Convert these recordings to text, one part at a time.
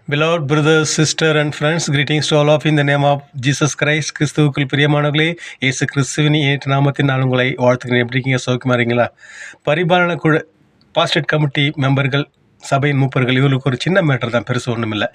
Beloved brothers, sisters and friends, greetings to all of you in the name of Jesus Christ. கிறிஸ்துவுக்குள் பிரியமானவர்களே, இயேசு கிறிஸ்துவின் ஏற்ற நாமத்தில் நான் உங்களை வாழ்த்துக்கிறேன். எப்படி இருக்கீங்க? சௌக்கியமா இருக்கீங்களா? பரிபாலன குழு பாஸ்டர் கமிட்டி மெம்பர்கள், சபையின் மூப்பர்கள், இவர்களுக்கு ஒரு சின்ன மேட்டர் தான், பெருசு ஒன்றும் இல்லை.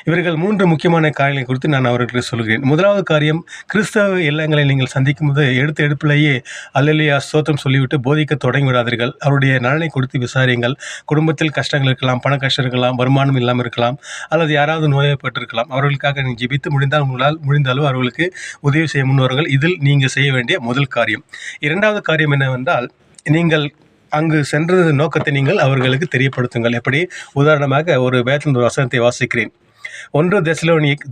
இவர்கள் 3 முக்கியமான காரியங்களை குறித்து நான் அவர்களுக்கு சொல்கிறேன். முதலாவது காரியம், கிறிஸ்தவ இல்லங்களை நீங்கள் சந்திக்கும் போது எடுத்த எடுப்பிலேயே அல்லேலூயா ஸ்தோத்திரம் சொல்லிவிட்டு போதிக்க தொடங்கி விடாதீர்கள். அவருடைய நலனை குறித்து விசாரியுங்கள். குடும்பத்தில் கஷ்டங்கள் இருக்கலாம், பண கஷ்டம் இருக்கலாம், வருமானம் இல்லாமல் இருக்கலாம், அல்லது யாராவது நோயப்பட்டிருக்கலாம். அவர்களுக்காக நீங்கள் ஜெபித்து முடிந்தால் உங்களால் முடிந்தாலும் அவர்களுக்கு உதவி செய்ய முன்வருங்கள். இதில் நீங்கள் செய்ய வேண்டிய முதல் காரியம். இரண்டாவது காரியம் என்னவென்றால், நீங்கள் அங்கு சென்றது நோக்கத்தை நீங்கள் அவர்களுக்கு தெரியப்படுத்துங்கள். எப்படி? உதாரணமாக ஒரு வேதத்தின் ஒரு வசனத்தை வாசிக்கிறேன். 1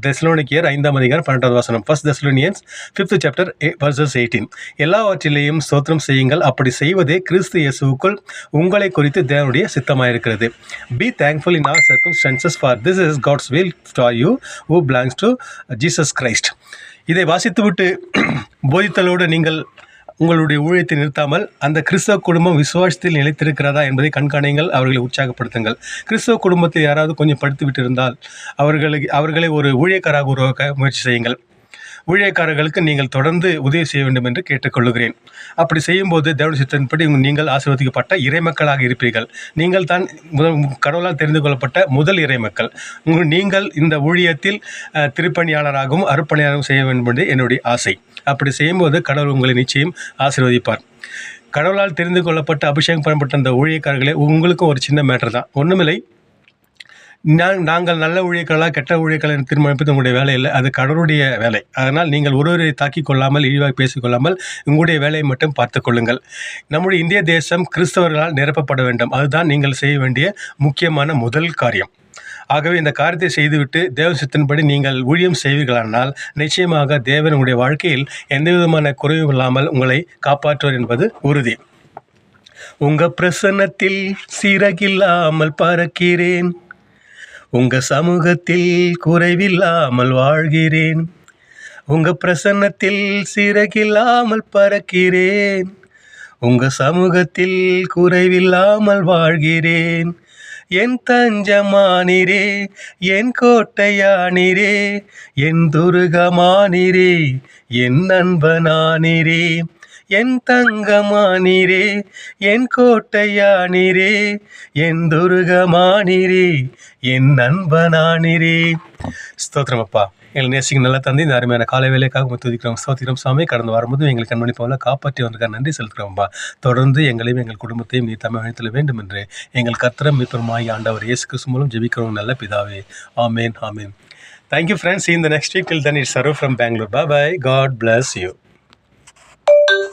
தெசலோனிக்கேயர் 5ஆம் அதிகாரம் 12வது வசனம். 1 Thessalonians 5th chapter verses 18. எல்லாவற்றிலேயும் ஸ்தோத்திரம் செய்யுங்கள், அப்படி செய்வதே கிறிஸ்து இயேசுவுக்குள் உங்களை குறித்து தேவனுடைய சித்தமாயிருக்கிறது. Be thankful in all circumstances, for this is God's will for you who belongs to Jesus Christ. இதை வாசித்துவிட்டு போதித்தலோடு நீங்கள் உங்களுடைய ஊழியத்தை நிறுத்தாமல் அந்த கிறிஸ்தவ குடும்பம் விசுவாசத்தில் நிலைத்திருக்கிறதா என்பதை கண்காணியுங்கள். அவர்களை உற்சாகப்படுத்துங்கள். கிறிஸ்தவ குடும்பத்தில் யாராவது கொஞ்சம் படித்து விட்டு இருந்தால் அவர்களை ஒரு ஊழியக்காராக உருவாக்க முயற்சி செய்யுங்கள். ஊழியக்காரர்களுக்கு நீங்கள் தொடர்ந்து உதவி செய்ய வேண்டும் என்று கேட்டுக்கொள்கிறேன். அப்படி செய்யும்போது தேவனுடைய சித்தத்தின்படி நீங்கள் ஆசீர்வதிக்கப்பட்ட இறைமக்களாக இருப்பீர்கள். நீங்கள் தான் கடவுளால் தெரிந்து கொள்ளப்பட்ட முதல் இறைமக்கள். நீங்கள் இந்த ஊழியத்தில் திருப்பணியாளராகவும் அர்ப்பணியாளராகவும் செய்ய வேண்டும் என்று என்னுடைய ஆசை. அப்படி செய்யும்போது கடவுள் உங்களை நிச்சயம் ஆசீர்வதிப்பார். கடவுளால் தெரிந்து கொள்ளப்பட்ட அபிஷேகம் பண்ணப்பட்ட அந்த ஊழியக்காரர்களே, உங்களுக்கும் ஒரு சின்ன மேட்டர் தான், ஒன்றுமில்லை. நாங்கள் நல்ல ஊழியர்களாக கெட்ட ஊழியர்களை தீர்மானிப்பது உங்களுடைய வேலை இல்லை, அது கடவுளுடைய வேலை. அதனால் நீங்கள் ஒருவரை தாக்கிக் கொள்ளாமல், இழிவாக பேசிக்கொள்ளாமல் உங்களுடைய வேலையை மட்டும் பார்த்து கொள்ளுங்கள். நம்முடைய இந்திய தேசம் கிறிஸ்தவர்களால் நிரப்பப்பட வேண்டும். அதுதான் நீங்கள் செய்ய வேண்டிய முக்கியமான முதல் காரியம். ஆகவே இந்த காரியத்தை செய்துவிட்டு தேவ சித்தத்தின்படி நீங்கள் ஊழியம் செய்வீர்களானால் நிச்சயமாக தேவன் உங்களுடைய வாழ்க்கையில் எந்த விதமான குறைவும் இல்லாமல் உங்களை காப்பாற்றுவார் என்பது உறுதி. உங்க பிரசன்னத்தில் சிறகில்லாமல் பறக்கிறேன், உங்க சமூகத்தில் குறைவில்லாமல் வாழ்கிறேன். உங்க பிரசன்னத்தில் சிறகில்லாமல் பறக்கிறேன், உங்க சமூகத்தில் குறைவில்லாமல் வாழ்கிறேன். என் தஞ்சமானிரே, என் கோட்டையானிரே, என் துருகமானிரே, என் நண்பனானிரே, என் தங்கமானிரே, என் கோட்டையானிரே, என் துருகமானிரே, என் நண்பனானிரே. ஸ்தோத்திரம் அப்பா. எங்களை நேசிக்கும் நல்ல தந்தை, இந்த அருமையான காலை வேலைக்காக துதிக்கிறோம், ஸ்தோத்திரம் சாமி. கடந்த வரும்போது எங்களுக்கு கண்மணி போல காப்பாற்றி வந்திருக்க நன்றி செலுத்துகிறோம்ப்பா. தொடர்ந்து எங்களையும் எங்கள் குடும்பத்தையும் நீ தமிழ் வழித்தில் வேண்டும் என்று எங்கள் கர்த்தரும் மீட்பருமாகிய ஆண்டவர் இயேசு கிறிஸ்து மூலம் ஜெபிக்கிறோம் நல்ல பிதாவே. ஆமேன், ஆமேன். Thank you friends. See you in the next week. Till then, it's Saru from Bangalore. Bye bye. God bless you.